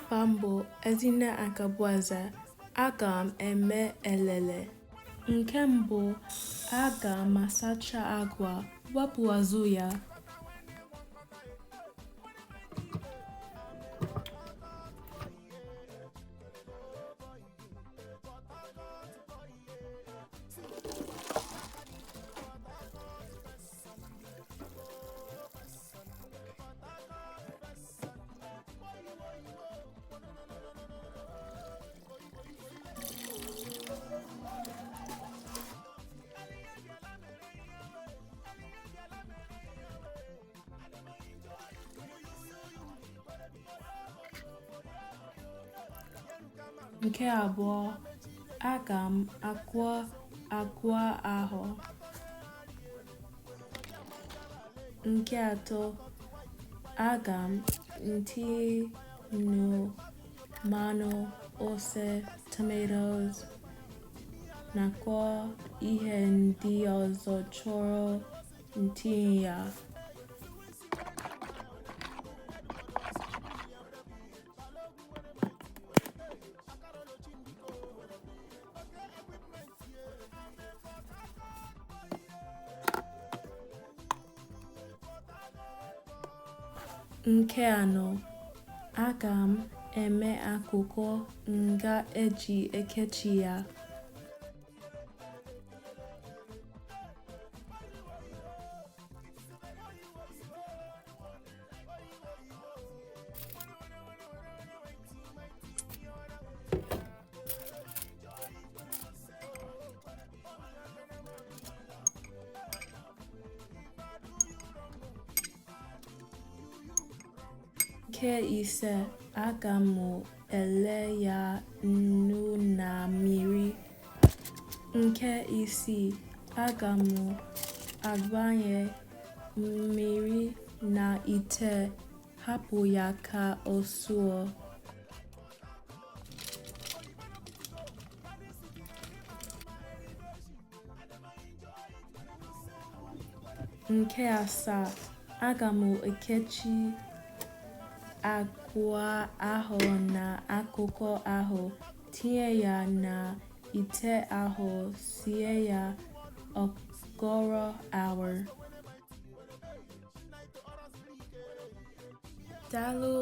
Afa m bụ Ezinne Akabueze. Aga m eme elele. Nke mbụ, aga m asacha agwa, wepụ azụ ya. Nke abụọ, aga m akwọ agwa ahụ. Nke atọ, aga m etinye mmanụ, ose, tomatoes, nakwa ihe ndị ọzọ chọrọ itinye ya. Nke anọ, aga m eme akwụkwọ m ga-eji ekechi ya. Nke ise, aga m ele ya nnu na mmiri. Nke isii, aga m agbanye mmiri na ite, hapụ ya ka o suo. Nke asaa, aga m ekechi agwa ahụ na akwụkwọ ahụ, tinye ya na ite ahụ, sie ya okporo awa. Daalụ.